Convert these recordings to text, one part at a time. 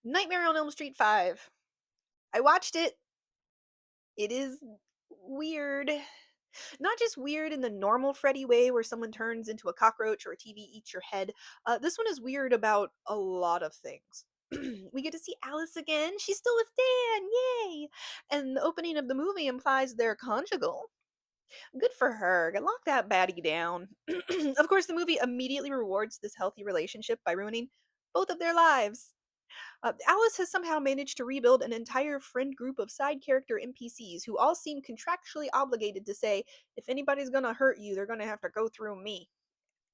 Nightmare on Elm Street 5. I watched it. It is weird. Not just weird in the normal Freddy way where someone turns into a cockroach or a TV eats your head. This one is weird about a lot of things. We get to see Alice again. She's still with Dan. Yay! And the opening of the movie implies they're conjugal. Good for her. Lock that baddie down. Of course, the movie immediately rewards this healthy relationship by ruining both of their lives. Alice has somehow managed to rebuild an entire friend group of side character NPCs who all seem contractually obligated to say, if anybody's gonna hurt you, they're gonna have to go through me.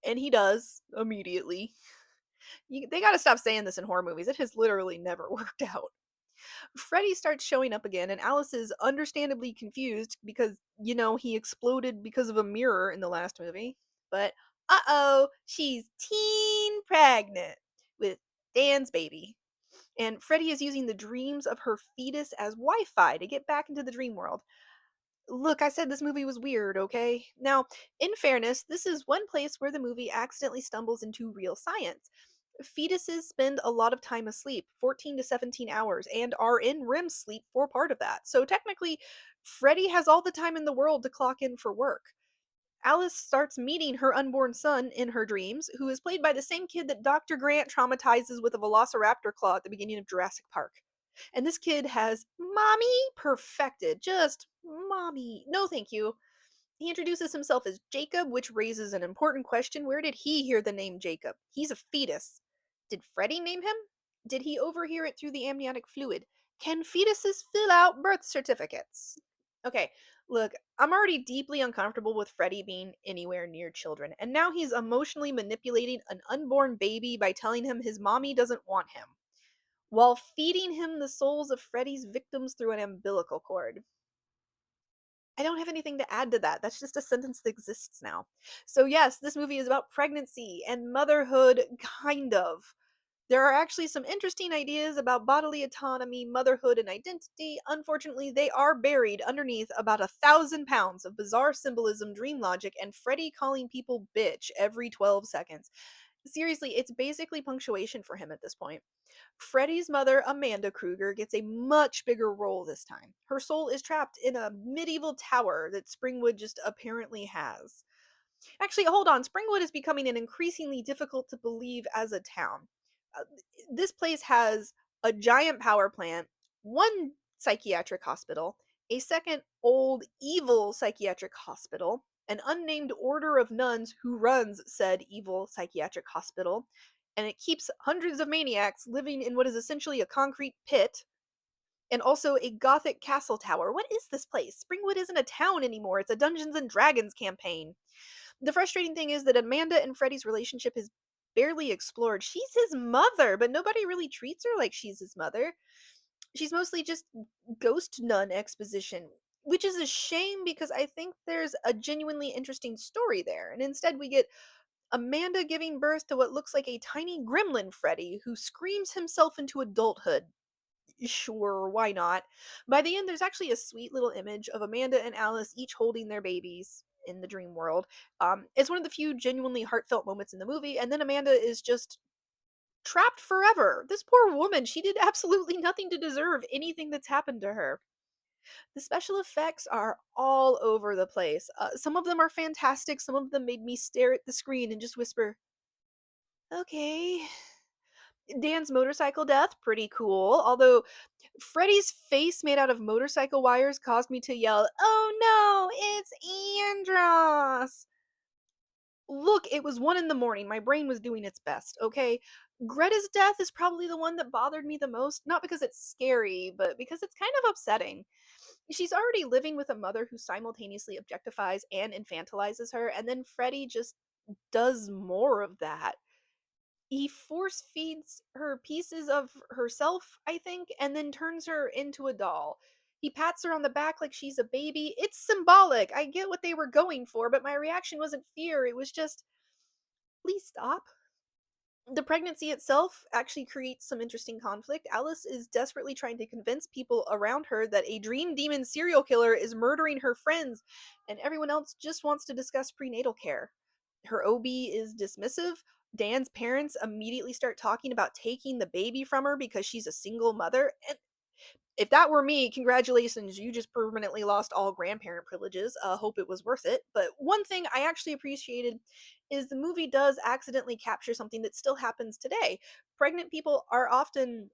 And he does, immediately. They gotta stop saying this in horror movies. It has literally never worked out. Freddy starts showing up again, and Alice is understandably confused because, he exploded because of a mirror in the last movie. But, she's teen pregnant with Dan's baby. And Freddy is using the dreams of her fetus as Wi Fi to get back into the dream world. Look, I said this movie was weird, okay? Now, in fairness, this is one place where the movie accidentally stumbles into real science. Fetuses spend a lot of time asleep, 14 to 17 hours, and are in REM sleep for part of that. So technically, Freddy has all the time in the world to clock in for work. Alice starts meeting her unborn son in her dreams, who is played by the same kid that Dr. Grant traumatizes with a velociraptor claw at the beginning of Jurassic Park. And this kid has mommy perfected. Just mommy. No, thank you. He introduces himself as Jacob, which raises an important question. Where did he hear the name Jacob? He's a fetus. Did Freddy name him? Did he overhear it through the amniotic fluid? Can fetuses fill out birth certificates? Okay, look, I'm already deeply uncomfortable with Freddy being anywhere near children, and now he's emotionally manipulating an unborn baby by telling him his mommy doesn't want him, while feeding him the souls of Freddy's victims through an umbilical cord. I don't have anything to add to that. That's just a sentence that exists now. So, yes, this movie is about pregnancy and motherhood, kind of. There are actually some interesting ideas about bodily autonomy, motherhood, and identity. Unfortunately, they are buried underneath about 1,000 pounds of bizarre symbolism, dream logic, and Freddy calling people bitch every 12 seconds. Seriously, it's basically punctuation for him at this point. Freddy's mother, Amanda Kruger, gets a much bigger role this time. Her soul is trapped in a medieval tower that Springwood just apparently has. Actually, hold on. Springwood is becoming an increasingly difficult to believe as a town. Uh, this place has a giant power plant, one psychiatric hospital, a second old evil psychiatric hospital, an unnamed order of nuns who runs said evil psychiatric hospital, and it keeps hundreds of maniacs living in what is essentially a concrete pit, and also a gothic castle tower. What is this place? Springwood isn't a town anymore, it's a Dungeons and Dragons campaign. The frustrating thing is that Amanda and Freddy's relationship is barely explored. She's his mother, but nobody really treats her like she's his mother. She's mostly just ghost nun exposition, which is a shame because I think there's a genuinely interesting story there. And instead, we get Amanda giving birth to what looks like a tiny gremlin Freddy who screams himself into adulthood. Sure, why not? By the end, there's actually a sweet little image of Amanda and Alice each holding their babies in the dream world. It's one of the few genuinely heartfelt moments in the movie, and then Amanda is just trapped forever. This poor woman, she did absolutely nothing to deserve anything that's happened to her. The special effects are all over the place. Some of them are fantastic, some of them made me stare at the screen and just whisper, okay. Dan's motorcycle death, pretty cool. Although Freddy's face made out of motorcycle wires caused me to yell, "Oh no, it's Andros!" Look, it was 1 in the morning. My brain was doing its best, okay? Greta's death is probably the one that bothered me the most, not because it's scary, but because it's kind of upsetting. She's already living with a mother who simultaneously objectifies and infantilizes her, and then Freddy just does more of that. He force feeds her pieces of herself, I think, and then turns her into a doll. He pats her on the back like she's a baby. It's symbolic. I get what they were going for, but my reaction wasn't fear. It was just, please stop. The pregnancy itself actually creates some interesting conflict. Alice is desperately trying to convince people around her that a dream demon serial killer is murdering her friends, and everyone else just wants to discuss prenatal care. Her OB is dismissive. Dan's parents immediately start talking about taking the baby from her because she's a single mother. And if that were me, congratulations, you just permanently lost all grandparent privileges. Hope it was worth it. But one thing I actually appreciated is the movie does accidentally capture something that still happens today. Pregnant people are often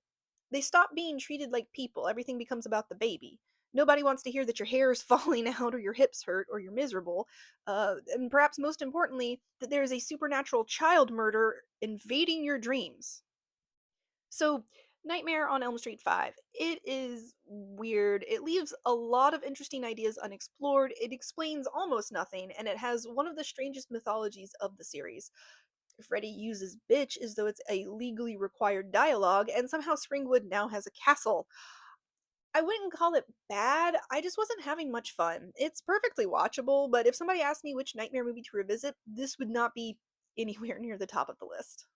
they stop being treated like people. Everything becomes about the baby. Nobody wants to hear that your hair is falling out or your hips hurt or you're miserable. And perhaps most importantly, that there is a supernatural child murder invading your dreams. So, Nightmare on Elm Street 5. It is weird. It leaves a lot of interesting ideas unexplored. It explains almost nothing, and it has one of the strangest mythologies of the series. Freddy uses bitch as though it's a legally required dialogue, and somehow Springwood now has a castle. I wouldn't call it bad, I just wasn't having much fun. It's perfectly watchable, but if somebody asked me which Nightmare movie to revisit, this would not be anywhere near the top of the list.